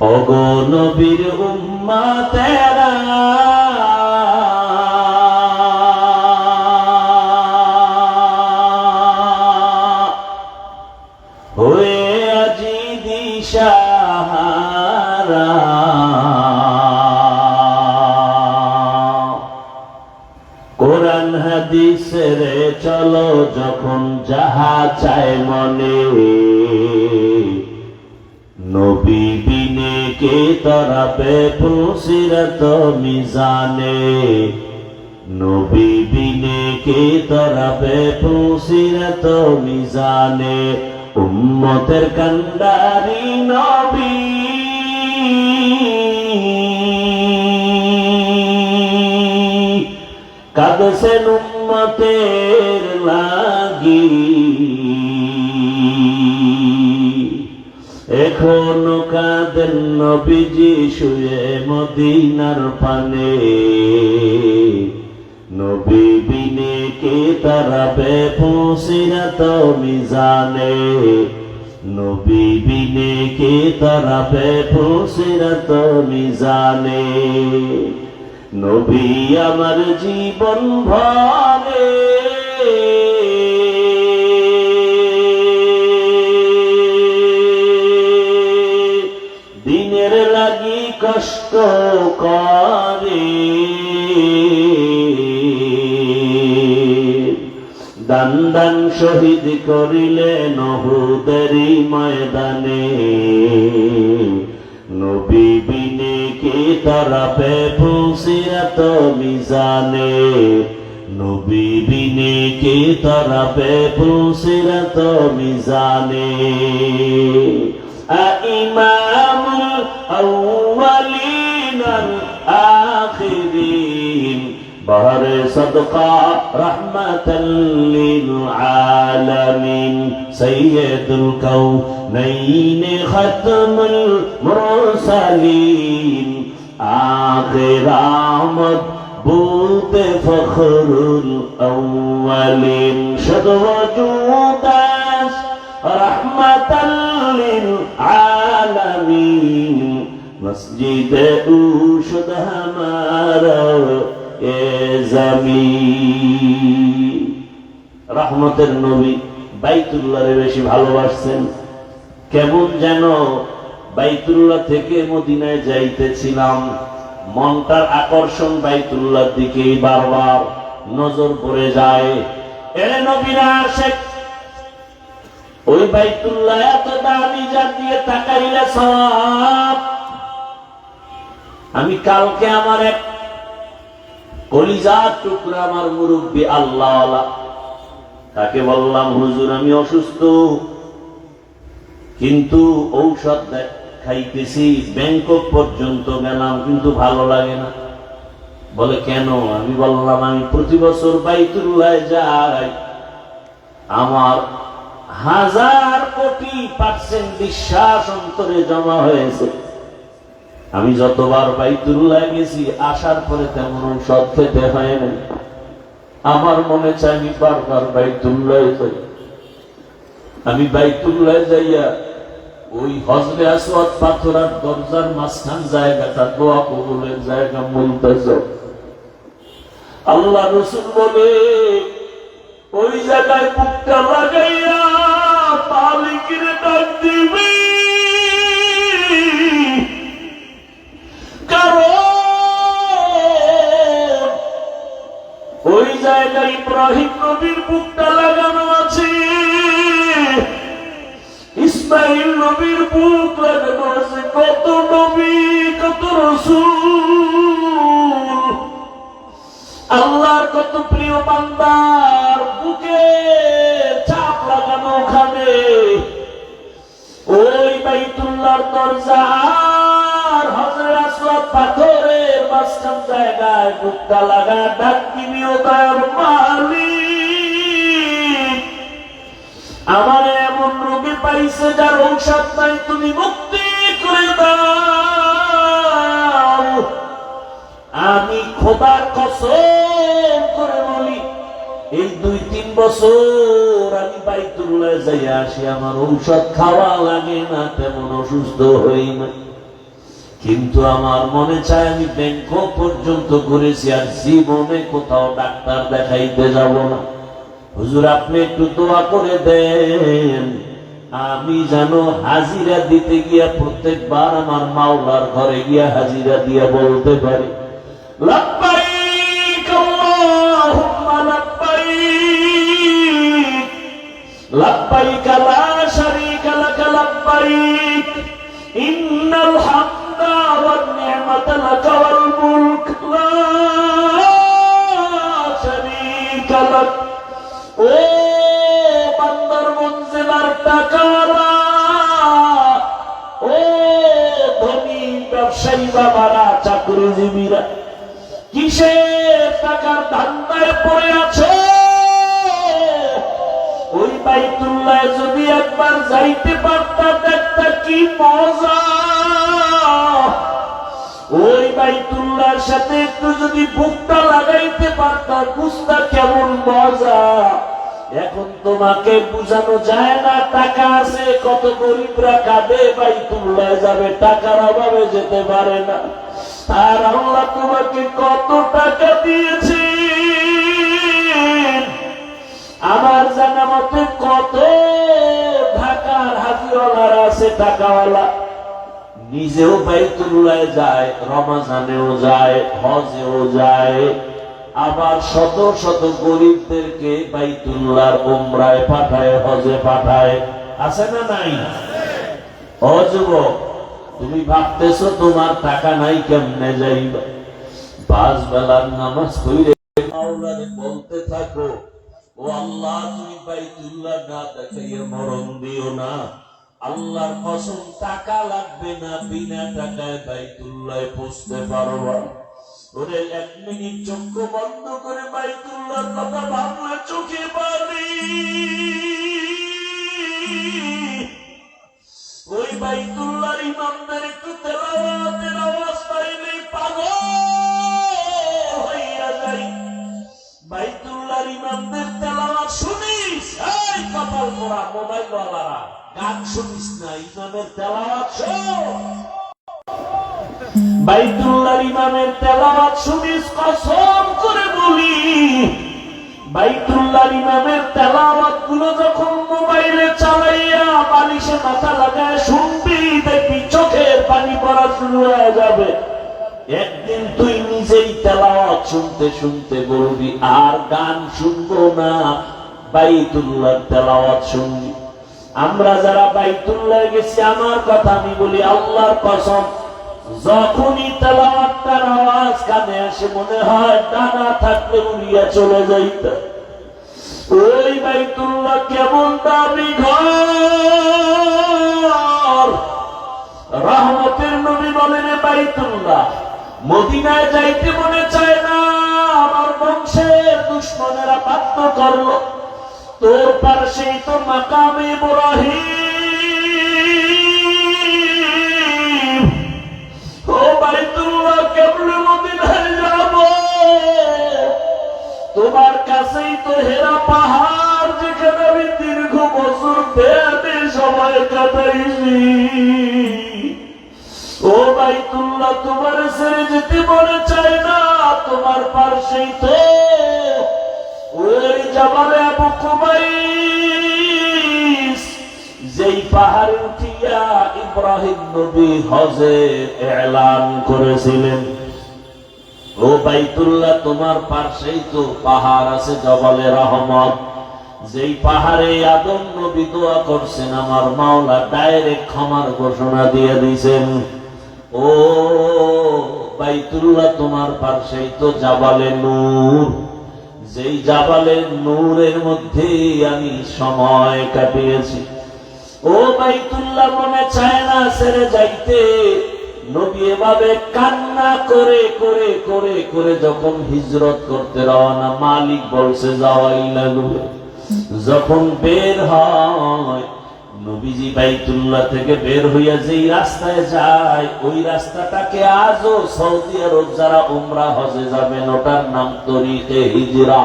ওগো নবীর উম্মতেরা হয়ে আজি দিশাহারা, কোরআন হাদিসের চলো যখন যাহা চায় মনে, নবী বিনে কে তরাবে পুসিরত মিজানে, নবী বিনে কে তরাবে পুসিরত মিজানে। উম্মতের কান্ডারি নবী কাঁদছেন উম্মতের লাগি, এখনো কাঁদেন নবীজি শুয়ে মদিনার পানে, নবী বিনে কে তারাবে পুসিরত মিজানে, নবী বিনে কে তারাবে পুসিরত মিজানে। নবী আমার জীবন ভরে দিনের লাগি কষ্ট করে, দান দান শহীদ করিলেন উহুদেরই ময়দানে, নবী বিনে কে তরাবে পুসিরত মিজানে, নবী বিনে কে তরাবে পুসিরত মিজানে। ইমামুল আউয়ালিন আল আখিরিন বহরে সদকা রহমাতাল লিল আলামিন, সাইয়্যিদুল কাউনাইন খাতমুল মুরসালিন, আখির আমদ বুলতে ফখরুল আউয়ালিন, সদওয়াজুদাস রহমাতাল লিল আলামিন, মসজিদে উশুদ হামারা এ জমিন। রহমতের নবী বাইতুল্লাহরে বেশি ভালোবাসছেন। কেমন যেন বাইতুল্লাহ থেকে মদিনায় যাইতেছিলাম, মনটার আকর্ষণ বাইতুল্লাহর দিকেই বারবার নজর পড়ে যায়। এরে নবীরা আশেক, ওই বাইতুল্লাহ এত দামি যা দিয়ে তাকাইলে সব। আমি কালকে আমার এক কলিজার টুকরা আমার মুরব্বী আল্লাহওয়ালা, তাকে বললাম হুজুর আমি অসুস্থ, কিন্তু ঔষধ খাইতেছি, ব্যাংকক পর্যন্ত গেলাম কিন্তু ভালো লাগে না। বলে কেন? আমি বললাম আমি প্রতি বছর বাইতুল্লাহ যাই, আমার 1000 কোটি % বিশ্বাস অন্তরে জমা হয়েছে। আমি যতবার বাইতুল্লাহ গেছি আসার পরে তেমন ঔষধ খেতে হয় না। আমার মনে চাই আমি বারবার বাইতুল্লাহ যাই। আমি বাইতুল্লাহ যাইয়া ওই হজরে আসওয়াদ পাথরের দরজার মাঝখান জায়গাটা দোয়া কবুলের জায়গা মুলতাজ। আল্লাহ রাসূল বলে ওই জায়গায় বুকটা লাগাইয়া মালিকের ডাক দিবি, কারণ ওই জায়গায় ইব্রাহিম নবীর বুকটা লাগানো আছে, ইসমাইল নবীর বুক লাগানো আছে, কত নবী কত রাসূল, আল্লাহর কত প্রিয় বান্দার বুকে চাপ লাগানো ওখানে। ওই বাইতুল্লাহর দরজা আর হজরে আসওয়াদ পাথরের মাঝখান জায়গায় বুকটা লাগা ডাক দিবি, ও দয়ার মালিক আমার এমন রোগী পাইছে যার ঔষধ নাই, তুমি মুক্তি করে দাও। আমি খোদার কসম করে বলি এই 2-3 বছর আমি বাইতুল্লাহ যাইয়া আসি, আমার ঔষধ খাওয়া লাগে না, তেমন অসুস্থ হই না। কিন্তু আমার মনে চায় আমি ব্যাংক পর্যন্ত ঘুরেছি, আর জীবনে কোথাও ডাক্তার দেখাইতে যাব না। হুজুর আপনি একটু দোয়া করে দেন, আমি যেন হাজিরা দিতে গিয়া প্রত্যেকবার আমার মাওলার ঘরে গিয়া হাজিরা দিয়া বলতে পারি, লাব্বাইক আল্লাহুম্মা লাব্বাইক, লাব্বাইক লা শারীকা লাক লাব্বাইক, ইন্নাল হামদা ওয়ান নি'মাতা লাক ওয়াল মুলক লা শারীকা লাক। ও বান্দার মঞ্জিলার টাকাওয়ালা, ও ধনী ব্যবসায়ী বাবারা, চাকরিজীবীরা, কিসের টাকার ধান্দায় পড়ে আছো? ওই বাইতুল্লাহ যদি একবার যাইতে পারতা, দেখতা কি মজা। ওই বাইতুল্লাহর সাথে একটু যদি বুকটা লাগাইতে পারতা, বুঝতা কেমন মজা। এখন তোমাকে বুঝানো যায় না, টাকা আছে, কত গরিবরা কাঁদে বাইতুল্লাহ যাবে, টাকার অভাবে যেতে পারে না। আর আল্লাহ তোমাকে কত টাকা দিয়েছে, আমার জানা মতে কত ঢাকার হাজিওয়ালারা আছে টাকাওয়ালা, নিজেও বাইতুল্লাহ যায়, রমজানেও যায়, হজেও যায়, আবার শত শত গরিবদেরকে বাইতুল্লাহর উমরায় পাঠায়, হজে পাঠায়। আছে না নাই? ও যুবক, তুমি ভাবতেছো তোমার টাকা নাই, কেমনে যাইবা? 5 বেলার নামাজ পড়ে আল্লাহরে বলতে থাকো, ও আল্লাহ তুমি বাইতুল্লাহ না দেখাইয়া মরণ দিও না। আল্লাহর কসম টাকা লাগবে না, বিনা টাকায় বাইতুল্লাহ পৌঁছতে পারবা। ওরে 1 মিনিট চক্ষু বন্ধ করে বাইতুল্লাহর কথা ভাবলে চোখে পানি। ওই বাইতুল্লাহর ইমামদের একটু তেলাওয়াতের আওয়াজ পাইলেই পাগল হইয়া যাই। বাইতুল্লাহর ইমামদের তেলাওয়াত শুনিস, এই কপাল পোড়া মোবাইল ওয়ালারা, গান শুনিস না, ইমামের তেলাওয়াত শোন। বাইতুল্লাহর ইমামের তেলাওয়াত শুনিস, কসম করে বলি, বাইতুল্লাহর ইমামের তেলাওয়াত গুলো যখন মোবাইলে চালাইয়া বালিশে মাথা লাগায় শুনবি, দেখবি চোখের পানি পড়া শুরু হয়ে যাবে। একদিন তুই নিজেই তেলাওয়াত শুনতে শুনতে বলবি, আর গান শুনবো না, বাইতুল্লাহর তেলাওয়াত শুনবি। আমরা যারা বাইতুল্লাহ গেছি, আমার কথা আমি বলি, আল্লাহর কসম, যখনই তেলাওয়াতটার আওয়াজ কানে আসে, মনে হয় ডানা থাকলে উড়িয়া চলে যাইত। ওই বাইতুল্লাহ কেমন দামি ঘর! রহমতের নবী বলেন, বাইতুল্লাহ মদিনায় যাইতে মনে চায় না, আমার বংশের দুশ্মনেরা বাধ্য করলো। তোর পাশেই তো মাকামে ইব্রাহিম। ও বাইতুল্লাহ কেমনে মদিনায় যাব? তোমার কাছেই তো হেরা পাহাড়, যেখানে আমি দীর্ঘ বছর বেঁধে সময় কাটাইছি। ও বাইতুল্লাহ তোমার ছেড়ে যেতে মনে চায় না, তোমার পাশেই তো ওই জাবালে আবু কুবাইস, যেই পাহাড়ে উঠিয়া ইব্রাহিম নবী হজের এলান করেছিলেন। ও বাইতুল্লাহ তোমার পাশেই তো পাহাড় আছে জবালে রহমত, যেই পাহাড়ে আদম নবী দোয়া করছেন, আমার মাওলা ডাইরেক্ট ক্ষমার ঘোষণা দিয়ে দিয়েছেন। ও বাইতুল্লাহ তোমার পাশেই তো জাবালে নূর, যেই জাবালে নূরের মধ্যে আমি সময় কাটিয়েছি। ও বাইতুল্লাহ মনে চায় না ছেড়ে যাইতে। নবী এভাবে কান্না করে করে করে করে যখন হিজরত করতে রওনা, মালিক বলছে যাওয়াই লাগবে। যখন বের হয়, নবীজি বাইতুল্লাহ থেকে বের হইয়া যেই রাস্তায় যায়, ওই রাস্তাটাকে আজও সৌদি আরব যারা উমরা হজে যাবেন, ওটার নাম তরিকে হিজরা।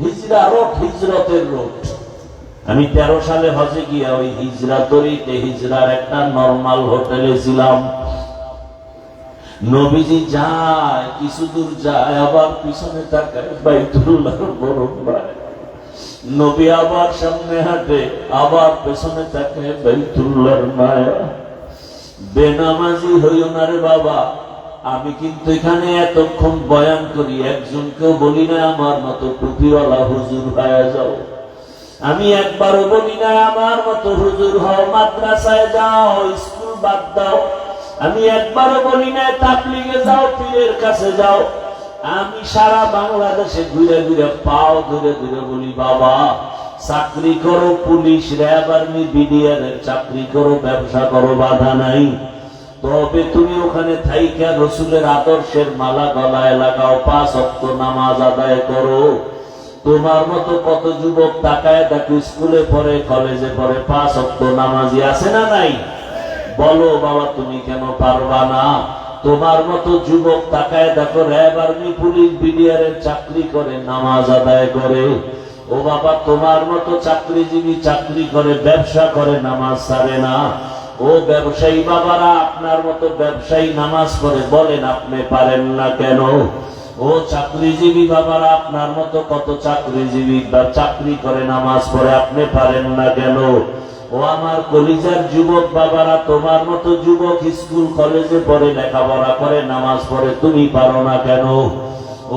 হিজরা রোড, হিজরতের রোড। আমি 13 সালে হজে গিয়া ওই হিজরা তরিকে হিজরার একটা নরমাল হোটেলে ছিলাম। নবীজি যায়, কিছু দূর যায়, আবার পিছনে তাকায়, বাইতুল্লাহর বরফ ভাই। নবী আবার সামনে হাঁটে, আবার পেছনে তাকায়, বাইতুল্লাহর মায়া। বেনামাজি হইও না রে বাবা। আমি কিন্তু এখানে এতক্ষণ বয়ান করি, একজনকেও বলি না আমার মতো টুপিওয়ালা হুজুর হয়ে যাও। আমি একবারও বলি না আমার মতো হুজুর হও, মাদ্রাসায় যাও, স্কুল বাদ দাও। আমি একবারও বলি না তাবলীগে যাও, পীরের কাছে যাও। আমি সারা বাংলাদেশে ঘুরে ঘুরে পাও ধরে ধরে বলি, বাবা চাকরি করো, পুলিশ, র্যাব, আর্মি, বিডিআর এর চাকরি করো, ব্যবসা করো, বাধা নাই। তবে তুমি ওখানে থাইকা রসুলের আদর্শের মালা গলায় লাগাও, 5 ওয়াক্ত নামাজ আদায় করো। তোমার মতো কত যুবক তাকায় দেখো, স্কুলে পড়ে, কলেজে পড়ে, 5 ওয়াক্ত নামাজি আছে না নাই? বলো বাবা তুমি কেন পারবা না? তোমার মতো যুবক তাকায় দেখো, র্যাব, আর্মি, পুলিশ, বিডিআর এর চাকরি করে, নামাজ আদায় করে। ও বাবা তোমার মতো চাকরিজীবী চাকরি করে, ব্যবসা করে, নামাজ ছাড়ে না। ও ব্যবসায়ী বাবারা, আপনার মতো ব্যবসায়ী নামাজ পড়ে, বলেন আপনি পারেন না কেন? ও চাকরিজীবী বাবারা, আপনার মতো কত চাকরিজীবী বা চাকরি করে, নামাজ পড়ে, আপনি পারেন না কেন? ও আমার কলিজার যুবক বাবারা, তোমার মতো যুবক স্কুল কলেজে পড়ে, লেখাপড়া করে, নামাজ পড়ে, তুমি পারো না কেন?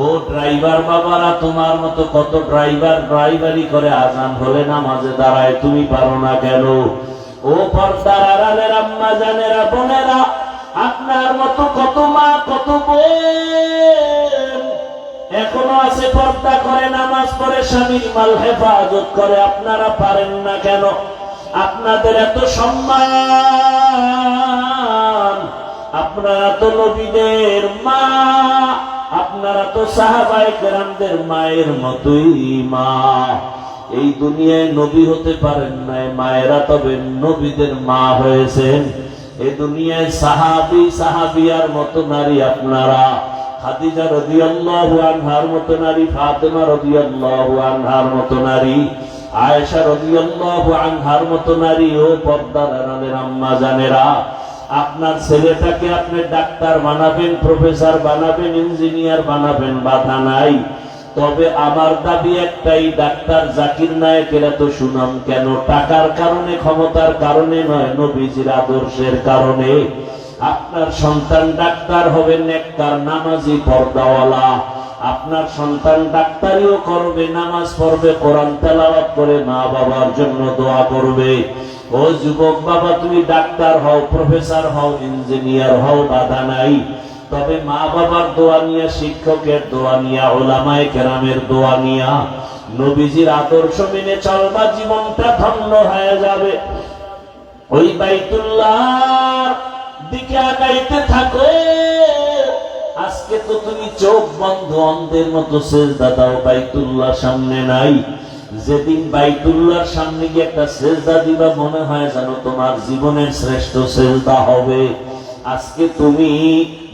ও ড্রাইভার বাবারা, তোমার মতো কত ড্রাইভার ড্রাইভারি করে, আজান হলে নামাজে দাঁড়ায়, তুমি পারো না কেন? ও পর্দার আড়ালের আম্মা জানেরা, বোনেরা, আপনার মতো কত মা কত বোন এখনো আছে, পর্দা করে, নামাজ পড়ে, স্বামীর মাল হেফাজত করে, আপনারা পারেন না কেন? আপনাদের এত সম্মান, আপনারা তো নবীদের মা, আপনারা তো সাহাবায়ে কেরামদের মায়ের মতোই মা। এই দুনিয়ায় নবী হতে পারেন নাই, মায়েরা তবে নবীদের মা হয়েছেন। এই দুনিয়ায় সাহাবী সাহাবিয়ার মতো নারী আপনারা। খাদিজা রাদিয়াল্লাহু আনহার মতো নারী, ফাতেমা রাদিয়াল্লাহু আনহার মতো নারী, আয়েশা রাদিয়াল্লাহু আনহার মতো নারী। ও পর্দার আড়ালের আম্মা জানেরা, আপনার ছেলেটাকে আপনি ডাক্তার বানাবেন, প্রফেসর বানাবেন, ইঞ্জিনিয়ার বানাবেন, বাধা নাই। তবে আমার দাবি একটাই, ডাক্তার জাকির নায়েকের এত সুনাম কেন? টাকার কারণে, ক্ষমতার কারণে নয়, নবীজির আদর্শের কারণে। আপনার সন্তান ডাক্তার হবে, নেককার, নামাজি, পর্দাওয়ালা। আপনার সন্তান ডাক্তারিও করবে, নামাজ পড়বে, কোরআন তেলাওয়াত করে, মা বাবার জন্য দোয়া করবে। ও যুবক বাবা, তুমি ডাক্তার হও, প্রফেসর হও, ইঞ্জিনিয়ার হও, বাধা নাই। তবে মা বাবার দোয়া নিয়া, শিক্ষকের দোয়া নিয়া, ওলামায়ে কেরামের দোয়া নিয়া, নবীজির আদর্শ মেনে চলবা, জীবনটা ধন্য হয়ে যাবে। ওই বাইতুল্লাহর দিকে আগাইতে থাকো। আজকে তো তুমি চোখ বন্ধ অন্ধের মতো সেজদা দাও, বাইতুল্লাহ সামনে নাই। যেদিন বাইতুল্লাহর সামনে গিয়ে একটা সেজদা দিবা, মনে হয় যেন তোমার জীবনের শ্রেষ্ঠ সেজদা হবে। আজকে তুমি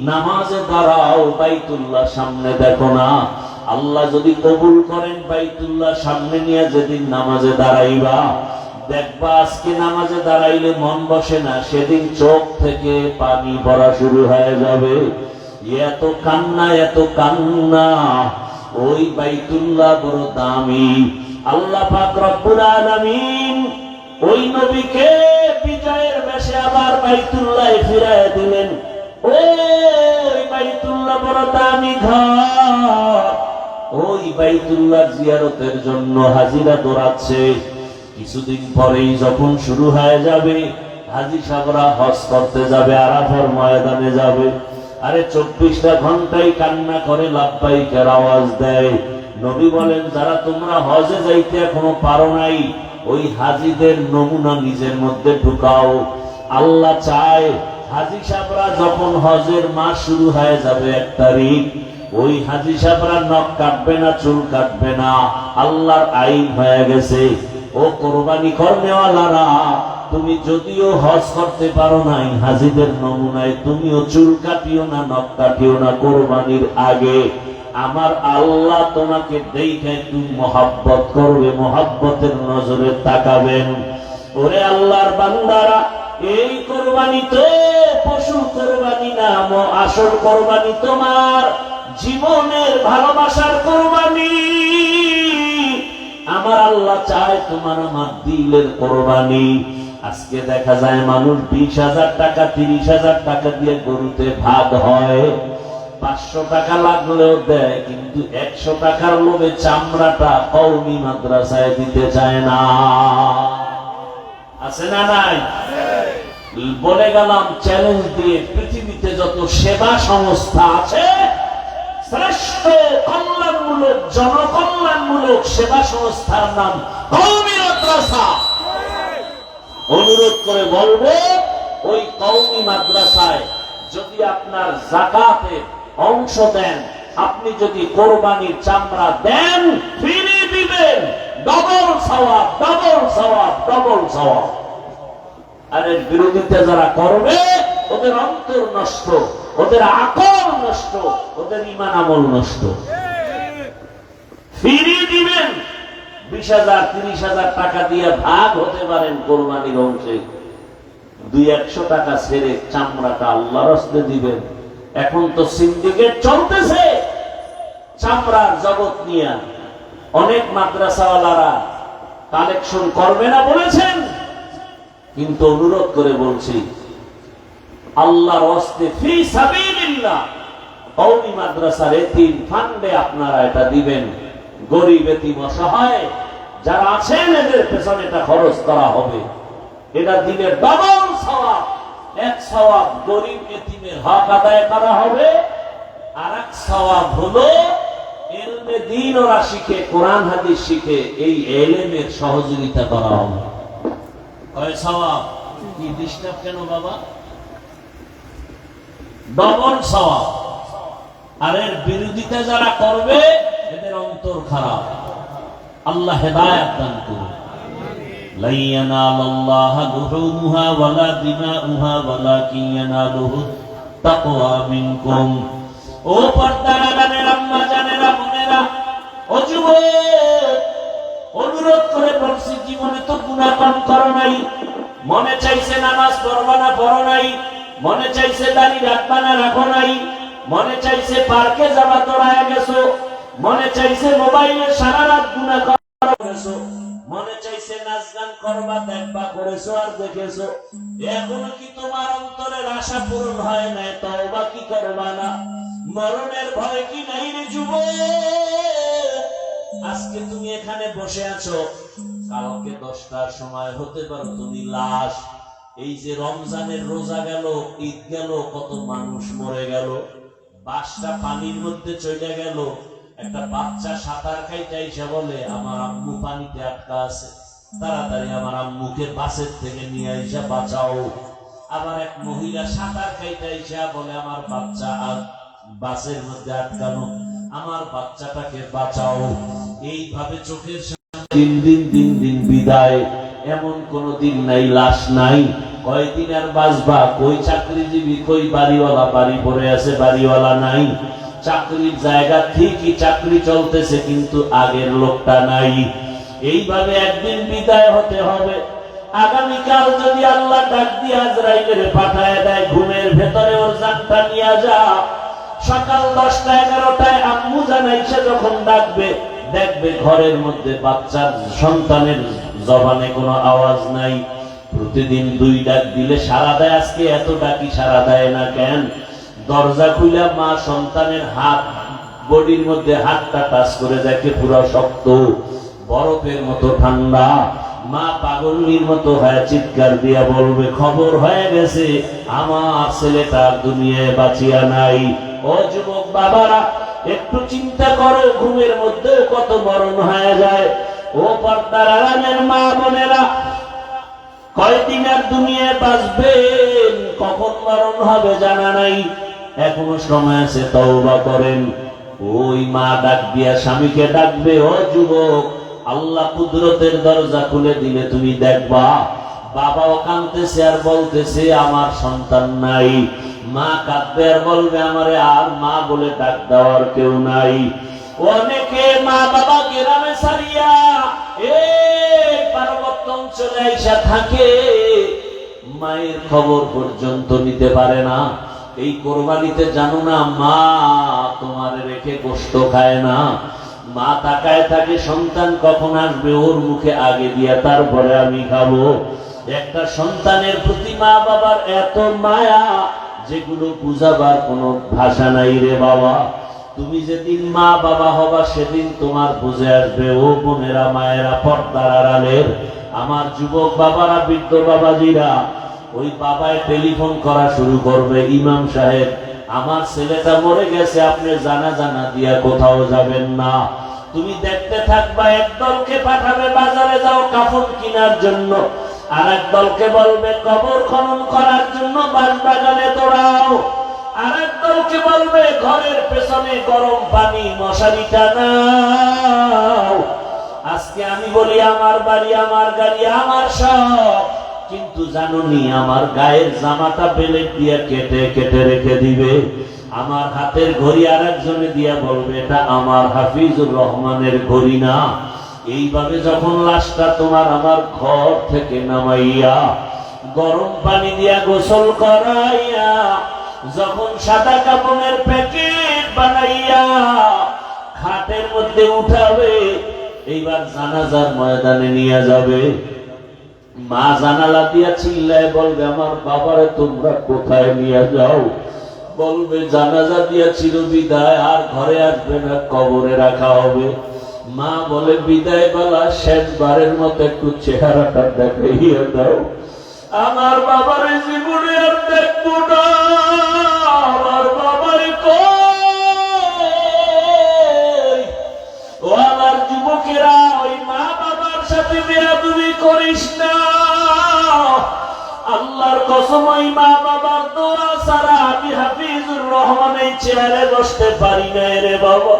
নামাজে দাঁড়াও, বাইতুল্লাহ সামনে দেখো না। আল্লাহ যদি কবুল করেন, বাইতুল্লাহ সামনে নিয়ে যেদিন নামাজে দাঁড়াইবা, দেখবা আজকে নামাজে দাঁড়াইলে মন বসে না, সেদিন চোখ থেকে পানি পড়া শুরু হয়ে যাবে। এত কান্না, এত কান্না। ওই বাইতুল্লাহ বড় দামি। আল্লাহ পাক রব্বুল আলামিন ওই নবীকে বিজয়ের বেশে আবার বাইতুল্লাহে ফিরাইয়া দিলেন। ওই বাইতুল্লাহ বড় দামি ঘর। ওই বাইতুল্লাহ জিয়ারতের জন্য হাজিরা দৌড়াচ্ছে। কিছুদিন পরেই যখন শুরু হয়ে যাবে, হাজী সাহেবরা হজ করতে যাবে, আরাফার ময়দানে যাবে। আরে 24টা ঘন্টায় কান্না করে লাব্বাইকের আওয়াজ দেয়। নবী বলেন, যারা তোমরা হজে যাইতে এখনো পারো নাই, ওই হাজীদের নমুনা নিজের মধ্যে ঢুকাও। আল্লাহ চায় হাজী সাহেবরা যখন হজের মাস শুরু হয়ে যাবে 1 তারিখ, ওই হাজী সাহেবরা নখ কাটবে না, চুল কাটবে না। আল্লাহর আইন হয়ে গেছে। ও কোরবানি করনেওয়ালারা, তুমি যদিও হজ করতে পারো নাই, হাজীদের নমুনায় তুমিও চুল কাটিও না, নখ কাটিও না কোরবানির আগে। আমার আল্লাহ তোমাকে দেখে তুমি মহব্বত করবে, মহব্বতের নজরে তাকাবেন। ওরে আল্লাহর বান্দারা, এই কোরবানি তো পশু কোরবানি না, আসল কোরবানি তোমার জীবনের ভালোবাসার কোরবানি। আমার আল্লাহ চায় তোমার আমার দিলের কোরবানি। আজকে দেখা যায় মানুষ 20,000 টাকা 30,000 টাকা দিয়ে গরুতে ভাগ হয়, 500 টাকা লাগলেও দেয়, কিন্তু 100 টাকার লোভে চামড়াটা কওমি মাদ্রাসায় দিতে চায় না। আছে না নাই? বলে গেলাম চ্যালেঞ্জ দিয়ে, পৃথিবীতে যত সেবা সংস্থা আছে, শ্রেষ্ঠ কল্যাণমূলক জনকল্যাণমূলক সেবা সংস্থার নাম কওমি মাদ্রাসা। অনুরোধ করে বলবো, ওই কওমি মাদ্রাসায় যদি আপনার যাকাতের অংশ দেন, আপনি যদি কোরবানির চামড়া দেন, ফিরিয়ে দিবেন, ডবল সওয়াব, ডবল সওয়াব, ডবল সওয়াব। আর এর বিরোধিতা যারা করবে, ওদের অন্তর নষ্ট, ওদের আকল নষ্ট, ওদের ঈমান আমল নষ্ট। ফিরিয়ে দিবেন। 20,000 30,000 টাকা দিয়ে ভাগ হতে পারেন কোরবানির অংশে, 200-100 টাকা ছেড়ে চামড়াটা আল্লাহর রাস্তায় দিবেন। এখন তো সিন্ডিকেট চলতেছে চামড়ার জগৎ নিয়ে, অনেক মাদ্রাসাওয়ালারা কালেকশন করবে না বলেছেন, কিন্তু অনুরোধ করে বলছি, আল্লাহর রাস্তে ফি সাবিলিল্লাহ কওমি মাদ্রাসার এতিম ফান্ডে আপনারা এটা দিবেন। গরিব এতিম অসহায় যারা আছেন, এদের পেছনে এটা খরচ করা হবে। এটা দিলে ডবল সওয়াব। এক সওয়াব গরিব এতিমের হক আদায় করা হবে, আর এক সওয়াব হলো ইলমে দ্বীন ওরা শিখে, কোরআন হাদিস শিখে, এই ইলমের সহযোগিতা করা হবে। কয় সওয়াব? কি ডিস্টার্ব কেন বাবা? ডবল সওয়াব। আর এর বিরোধিতা যারা করবে, এদের অন্তর খারাপ। আল্লাহ হেদায়েত দান করুন। লা ইয়ানালাল্লাহু লুহুমুহা ওয়ালা দিমাউহা ওয়ালাকিন ইয়ানালুহু তাকওয়া মিনকুম। ও পর্দার আম্মা জানেরা, বোনেরা, ও যুবক, অনুরোধ করে বলছি, জীবনে তো গুনাহ কম করো নাই, মনে চাইছে নামাজ পড়বা না পড়ো নাই, মনে চাইছে দাড়ি রাখবা না রাখো নাই, মনে চাইছে পার্কে যাবা দৌড়ায় গেছো, মনে চাইছে মোবাইলে সারা রাত গুনাহ করেছো, মনে চাইছে নাচ গান করবা দেখবা করেছো আর দেখেছো, এখনো কি তোমার অন্তরের আশা পূরণ হয় নাই? তওবা কি করবা না? মরণের ভয় কি নাই রে যুবক? আজকে তুমি এখানে বসে আছো, কালকে 10টার সময় হতে পারো তুমি লাশ। এই যে রমজানের রোজা গেল, ঈদ গেল, কত মানুষ মরে গেল, বাসটা পানির মধ্যে চলে গেল। একটা বাচ্চা সাঁতার খাইতে এসে বলে, আমার আম্মু পানিতে আটকা আছে, তাড়াতাড়ি আমার আম্মুকে বাসের থেকে নিয়ে এসে বাঁচাও। আবার এক মহিলা সাঁতার খাইতে এসে বলে, আমার বাচ্চা আর বাসের মধ্যে আটকানো, আমার বাচ্চাটাকে বাঁচাও। এইভাবে চোখের সামনে দিন দিন বিদায়। এমন কোন দিন নাই লাশ নাই। কয়দিন আর বাঁচবা? কই চাকরিজীবী, কই বাড়িওয়ালা? বাড়ি পড়ে আছে, বাড়িওয়ালা নাই। চাকরির জায়গা ঠিকই, চাকরি চলতেছে, কিন্তু আগের লোকটা নাই। এইভাবে একদিন বিদায় হতে হবে। আগামীকাল যদি আল্লাহ ডাক দিয়ে আজরাইলের পাঠায় দেয়, ঘুমের ভেতরে ওর জানটা নিয়ে যা। সকাল 10টা 11টায় আম্মু জানাইছে যখন ডাকবে, দেখবে ঘরের মধ্যে বাচ্চার সন্তানের জবানে কোনো আওয়াজ নাই। প্রতিদিন 2 ডাক দিলে সারা দেয়, আজকে এত ডাকি সারা দেয় না কেন? দরজা খুলে মা সন্তানের হাত, বডির মধ্যে হাতটা টাচ করে দেখে পুরো শক্ত, বরফের মতো ঠান্ডা। মা পাগলের মতো হয়ে চিৎকার দিয়া বলবে, খবর হয়ে গেছে, আমার ছেলেটা দুনিয়ায় বাঁচিয়া নাই। ও যুবক বাবারা, একটু চিন্তা করো, ঘুমের মধ্যে কত মরণ হয়ে যায়। ও পর্দার আড়ালের মা বোনেরা, কয়দিন আর দুনিয়ায় বাঁচবেন, কখন মরণ হবে জানা নাই। এখনো সময় আছে, তওবা করেন। ওই মা ডাক দিয়া স্বামীকে ডাকবে, ও যুবক, আল্লাহ কুদরতের দরজা খুলে দিলে তুমি দেখবা বাবাও কাঁদতেছে আর বলতেছে আমার সন্তান নাই। মা কাঁদবে আর বলবে আমারে আর মা বলে ডাক দেওয়ার কেউ নাই। অনেকে মা বাবা গ্রামে ছাড়িয়া এই পার্বত্য অঞ্চলে আইসা থাকে। মায়ের খবর পর্যন্ত নিতে পারে না। এই কোরবানিতে জানো না, মা তোমার রেখে গোশত খায় না। মা তাকায় থাকে সন্তান কখন আসবে, ওর মুখে আগে দিয়া তারপরে আমি খাবো। একটা সন্তানের প্রতি মা বাবার এত মায়া, যেগুলো বুঝাবার কোনো ভাষা নাই রে বাবা। তুমি যেদিন মা বাবা হবা সেদিন তোমার বুঝে আসবে। ও বোনেরা, মায়েরা, পর্দার আড়ালের আমার যুবক বাবারা, বৃদ্ধ বাবাজিরা, ওই বাবায় টেলিফোন করা শুরু করবে, ইমাম সাহেব আমার ছেলেটা মরে গেছে, আপনি জানা দিয়া কোথাও যাবেন না। তুমি দেখতে থাকবা, এক দলকে পাঠাবে বাজারে যাও কাফন কেনার জন্য, আর এক দলকে বলবে কবর খনন করার জন্য বাগানে দৌড়াও, আর এক দলকে বলবে ঘরের পেছনে গরম পানি মশারি টানাও। আজকে আমি বলি আমার বাড়ি, আমার গাড়ি, আমার সব, কিন্তু জানুনি আমার গায়ের জামাটা বেলেট দিয়ে কেটে কেটে রেখে দিবে। আমার হাতের ঘড়ি আর একজনে দিয়া বলবে এটা আমার হাফিজুর রহমানের ঘড়ি না। এইভাবে যখন লাশটা তোমার আমার ঘর থেকে নামাইয়া গরম পানি দিয়া গোসল করাইয়া, যখন সাদা কাপড়ের প্যাকেট বানাইয়া খাটের মধ্যে উঠাবে, এইবার জানাজার ময়দানে নিয়ে যাবে, মা জানালা দিয়া চিল্লায় বলবে আমার বাবারে তোমরা কোথায় নিয়ে যাও? বলবে জানাজা দিয়া চিরবিদায়, আর ঘরে আসবে না, কবরে রাখা হবে। মা বলে বিদায় বেলা শেষবারের মতো একটু চেহারাটা দেখাইয়া দাও, আমার বাবারে জীবনে আর দেখবো না, আমার বাবারে কই? ও আমার যুবকেরা, ওই মা বাবার সাথে বেয়াদবি করিস না। আল্লাহর কসম, ওই মা বাবার দোয়া ছাড়া আমি হাফিজুর রহমান এই চেয়ারে বসতে পারি না রে বাবা।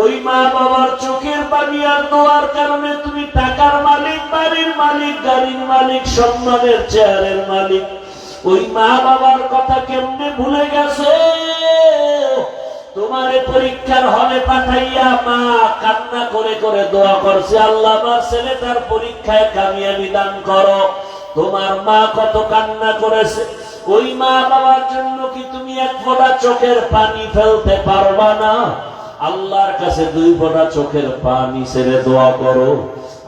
ওই মা বাবার চোখের পানি আর দোয়ার কারণে তুমি টাকার মালিক, বাড়ির মালিক, গাড়ির মালিক, সম্মানের চেয়ারের মালিক। ওই মা বাবার কথা কেমনে ভুলে গেছো? তোমারে পরীক্ষার হলে পাঠাইয়া মা কান্না করে করে দোয়া করছে, আল্লাহ আমার ছেলেটার পরীক্ষায় কামিয়াবি দান করো। তোমার মা কত কান্না করেছে। ওই মা বাবার জন্য কি তুমি এক ফোঁটা চোখের পানি ফেলতে পারবা না? আল্লাহর কাছে 2 ফোঁটা চোখের পানি ছেড়ে দোয়া করো।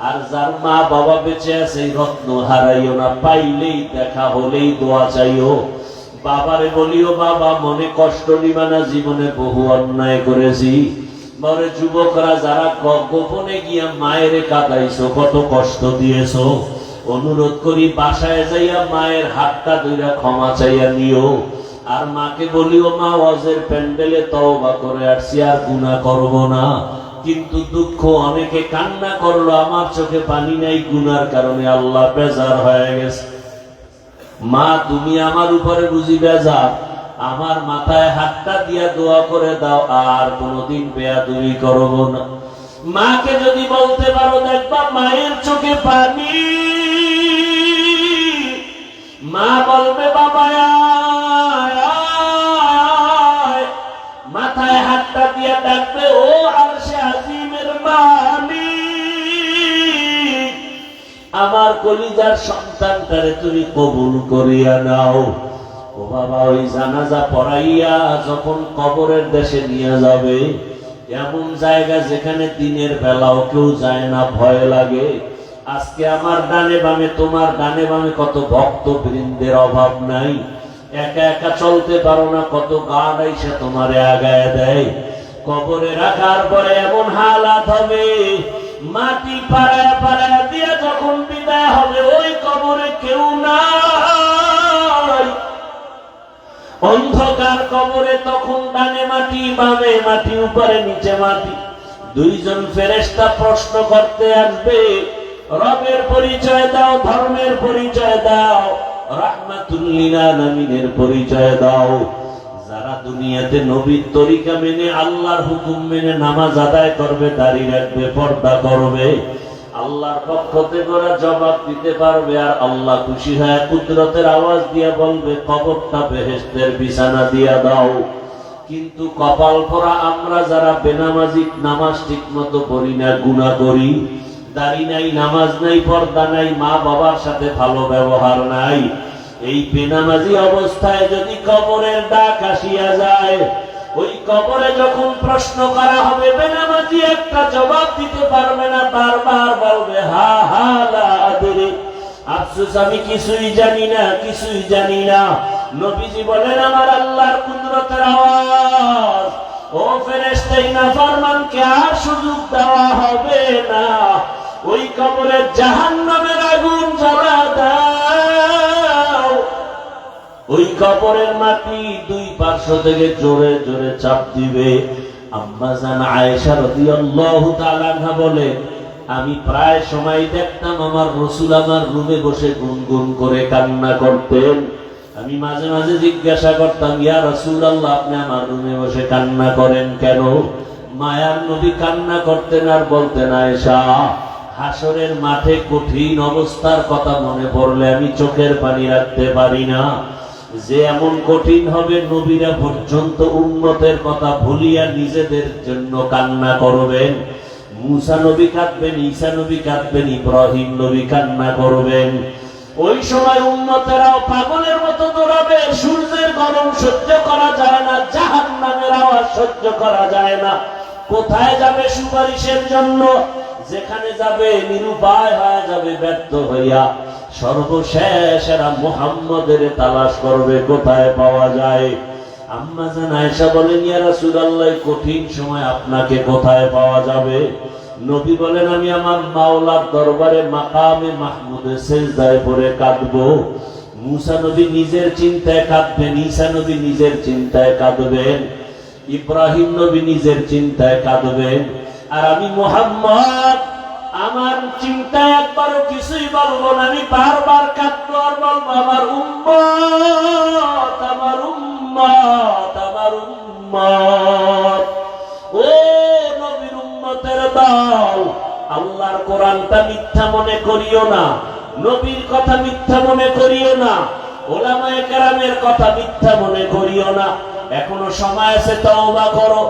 আর যার মা বাবা বেঁচে আছে, রত্ন হারাইও না, পাইলেই দেখা হলেই দোয়া চাইও। বাবারে বলিও বাবা মনে কষ্ট নিবা না, জীবনে বহু অন্যায় করেছি। বলে যুবকরা যারা গোপনে গিয়া মায়ের কাঁদাইছো, কত কষ্ট দিয়েছো, অনুরোধ করি বাসায় যাইয়া মায়ের হাতটা ধইরা ক্ষমা চাইয়া নিও। আর মাকে বলিও মা ওয়াজের প্যান্ডেলে তওবা করে আসছি, আর গুনাহ করব না। কিন্তু দুঃখ, অনেকে কান্না করলো, আমার চোখে পানি নাই, গুনার কারণে আল্লাহ বেজার হয়ে গেছে। মা তুমি আমার উপরে বুঝি বেজার, আমার মাথায় হাতটা দিয়া দোয়া করে দাও, আর কোনদিন বেয়াদবি করব না। মাকে যদি বলতে পারো, দেখবা মায়ের চোখে পানি। মা বলবে বাবা মাথায় হাতটা দিয়া ডাকবে, ও আরশে আজিমের মালিক, আমার কলিজার সন্তানটারে তুমি কবুল করিয়া নাও। ও বাবা, ওই জানাজা পড়াইয়া যখন কবরের দেশে নিয়ে যাবে, এমন জায়গা যেখানে দিনের বেলাও কেউ যায় না, ভয় লাগে। আজকে আমার ডানে বামে, তোমার ডানে বামে কত ভক্ত বৃন্দের অভাব নাই। একা একা চলতে পারো না, কত গার্ড আইসা তোমারে আগায় দেয়। কবরে রাখার পরে এমন হালাত হবে, মাটি পাড়ায় পাড়ায় দিয়ে যখন বিদায় হবে, ওই কবরে কেউ নাই, অন্ধকার কবরে। তখন ডানে মাটি, বামে মাটি, উপরে নিচে মাটি। 2 জন ফেরেশতা প্রশ্ন করতে আসবে, রবের পরিচয় দাও, ধর্মের পরিচয় দাও, রাহমাতুল লিল আলামিনের পরিচয় দাও। যারা দুনিয়াতে নবীর তরিকা মেনে, আল্লাহর হুকুম মেনে নামাজ আদায় করবে, দাড়ি রাখবে, পর্দা করবে, আল্লাহর পক্ষ থেকে ওরা জবাব দিতে পারবে। আর আল্লাহ খুশি হয় কুদরতের আওয়াজ দিয়া বলবে, কবরটা বেহেশতের বিছানা দিয়া দাও। কিন্তু কপাল পরা আমরা যারা বেনামাজি, নামাজ ঠিক মতো পড়ি না, গুনাহ করি, দাড়ি নাই, নামাজ নাই, পর্দা নাই, মা বাবার সাথে ভালো ব্যবহার নাই, এই বেনামাজি অবস্থায় যদি কবরের ডাক আসিয়া যায়, ওই কবরে যখন প্রশ্ন করা হবে, বেনামাজি একটা জবাব দিতে পারবে না, বারবার বলবে হা হা লা আদরি, আফসোস আমি কিছুই জানি না, কিছুই জানি না। নবীজি বলেন আমার আল্লাহর কুদরতের আওয়াজ, ও ফেরেশতাই নাফরমানকে আর সুযোগ দেওয়া হবে না, ওই কবরে জাহান্নামের আগুন জ্বালা দাও। ওই কবরের মাটি দুই পার্শ্ব থেকে জোরে জোরে চাপ দিবে। আম্মা জান আয়েশা রাদিয়াল্লাহু তাআলা আনহা বলে, আমি প্রায় সময় দেখতাম আমার রাসূল আমার রুমে বসে গুনগুন করে কান্না করতেন। আমি মাঝে মাঝে জিজ্ঞাসা করতাম, ইয়া রাসূলুল্লাহ, আপনি আমার রুমে বসে কান্না করেন কেন? মায়ার নবী কান্না করতেন আর বলতেন, আয়েশা, হাসরের মাঠে কঠিন অবস্থার কথা মনে পড়লে আমি চোখের পানি রাখতে পারি না। যে এমন কঠিন হবে, নবীরা পর্যন্ত উম্মতের কথা ভুলিয়া নিজেদের জন্য কান্না করবেন। মুসা নবী কাঁদবেন, ঈসা নবী কাঁদবেন, ইব্রাহিম নবী কান্না করবেন। ওই সময় উম্মতেরাও পাগলের মতো দৌড়াবে। সূর্যের গরম সহ্য করা যায় না, জাহান্নামের আওয়াজ সহ্য করা যায় না। কোথায় যাবে সুপারিশের জন্য? যেখানে যাবে নিরুপায় হয়ে যাবে, ব্যর্থ হইয়া সর্বশেষ এরা মুহাম্মদের তালাশ করবে, কোথায় পাওয়া যায়। আম্মা জান আয়েশা বলেন, ইয়া রাসূলুল্লাহ, কঠিন সময় আপনাকে কোথায় পাওয়া যাবে? নবী বলেন, আমি আমার মাওলার দরবারে মাকামে মাহমুদে সিজদায় পড়ে কাঁদবো। মুসা নবী নিজের চিন্তায় কাঁদবেন, ঈসা নবী নিজের চিন্তায় কাঁদবেন, ইব্রাহিম নবী নিজের চিন্তায় কাঁদবেন। আর আমি মুহাম্মদ আমার চিন্তায় একবারও কিছুই বলবো না, আমি বারবার কাঁদবো আর বলবো, আমার উম্মত, আমার উম্মত, আমার উম্মত। ও নবীর উম্মতের দল, আল্লাহর কোরআনটা মিথ্যা মনে করিও না, নবীর কথা মিথ্যা মনে করিও না, ওলামায়ে কেরামের কথা মিথ্যা মনে করিও না। এখনো সময় আছে, তওবা করো,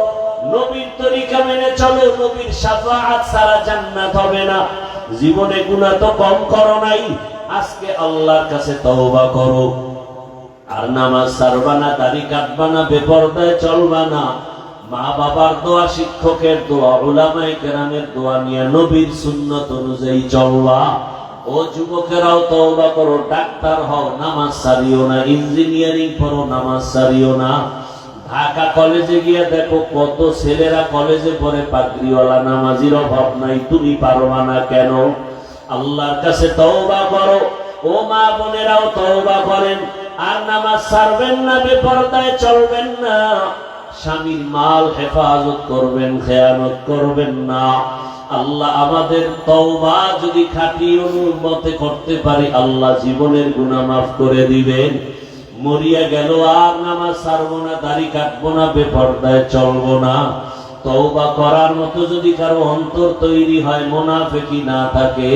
নবীর তরিকা মেনে চলো। নবীর শাফাআত ছাড়া জান্নাত হবে না। জীবনে গুনাহ তো কম করো নাই, আজকে আল্লাহর কাছে তওবা করো। আর নামাজ ছাড়বা না, দাড়ি কাটবা না, বেপরদায় চলবা না। মা বাবার দোয়া, শিক্ষকের দোয়া, উলামায়ে কেরামের দোয়া নিয়ে নবীর সুন্নাত অনুযায়ী চলবা। ও যুবকেরাও তওবা করো, ডাক্তার হও, নামাজ ছাড়িও না, ইঞ্জিনিয়ারিং পড়ো, নামাজ ছাড়িও না। ঢাকা কলেজে গিয়ে দেখো কত ছেলেরা কলেজে পড়ে, পাগড়িওয়ালা, নামাজির অভাব নাই, তুমি পারবা না কেন? আল্লাহর কাছে তওবা করো। ও মা বোনেরাও তওবা করেন, আর নামাজ ছাড়বেন না, বেপরদায় চলবেন না, স্বামীর মাল হেফাজত করবেন, খেয়ানত করবেন না। আল্লাহ আমাদের তওবা যদি খাঁটি অনুমতে করতে পারি, আল্লাহ জীবনের গুনাহ মাফ করে দিবেন। মরিয়া গেল আর নামাজ ছাড়বো না, দাড়ি কাটবো না, বেপরদায় চলবো না। তওবা করার মতো যদি কারো অন্তর তৈরি হয়, মুনাফিকি না থাকে,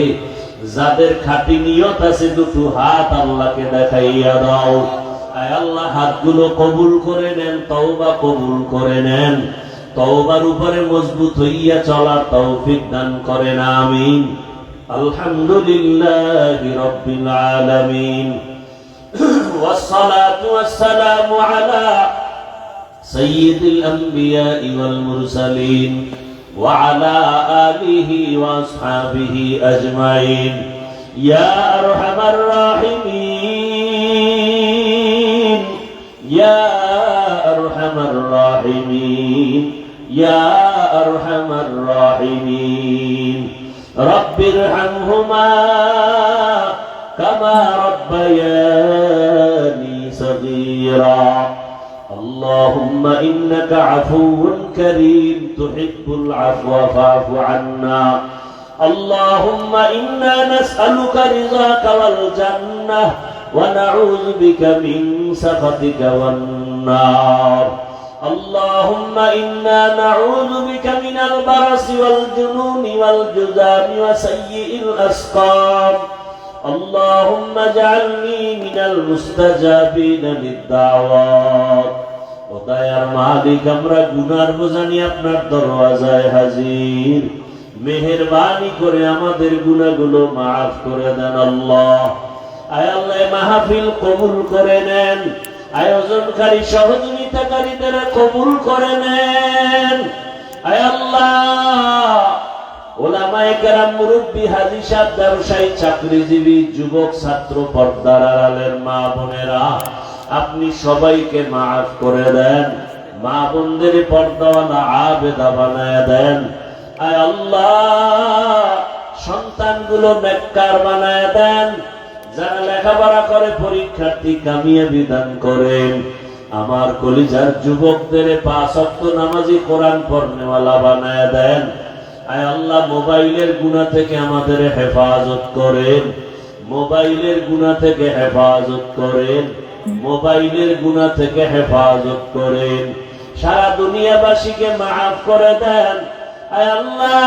যাদের খাঁটি নিয়ত আছে, দুটো হাত আল্লাহকে দেখাইয়া দাও। আয় আল্লাহ, হাতগুলো কবুল করে নেন, তওবা কবুল করে নেন। তওবার উপরে মজবুত হইয়া চলার তৌফিক দান করেন, আমিন। আলহামদুলিল্লাহি রাব্বিল আলামিন। والصلاة والسلام على سيد الأنبياء والمرسلين وعلى آله وأصحابه أجمعين يا أرحم الراحمين يا أرحم الراحمين يا أرحم الراحمين رب ارحمهما كما ربياني صغيرا اللهم إنك عفو كريم تحب العفو فاعف عنا اللهم إنا نسألك رضاك والجنة ونعوذ بك من سخطك والنار اللهم إنا نعوذ بك من البرص والجنون والجذام وسيء الأسقام اللهم اجعلني من المستجابين للدعوات ও দয়ার মালিক, আমরা গুনার বোঝা নিয়ে আপনার দরওয়াজায় হাজির। মেহেরবানি করে আমাদের গুনাহগুলো মাফ করে দেন আল্লাহ। আয় আল্লাহ মাহফিল কবুল করে নেন, আয়োজনকারী সহযোগিতাকারীদের কবুল করে নেন। আয় আল্লাহ ওলামায়ে কেরাম, মুরব্বী, হাজী সাহেব, ব্যবসায়ী, চাকরিজীবী, যুবক, ছাত্র, পর্দার আড়ালের মা বোনেরা, আপনি সবাইকে মাফ করে দেন, মা বোনদের পর্দাওয়ালা আবেদা বানায় দেন। আয় আল্লাহ সন্তানগুলো নেককার বানায় দেন, যারা লেখাপড়া করে পরীক্ষার্থী কামিয়াবি দান করেন। আমার কলিজার যুবকদের 5 ওয়াক্ত নামাজি, কোরআন পড়নেওয়ালা বানায় দেন। আয় আল্লাহ মোবাইলের গুনাহ থেকে আমাদের হেফাজত করেন, মোবাইলের গুনাহ থেকে হেফাজত করেন, মোবাইলের গুনাহ থেকে হেফাজত করেন। সারা দুনিয়াবাসীকে মাফ করে দেন। আয় আল্লাহ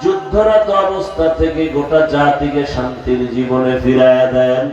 যুদ্ধরত অবস্থা থেকে গোটা জাতিকে শান্তির জীবনে ফিরাইয়া দেন।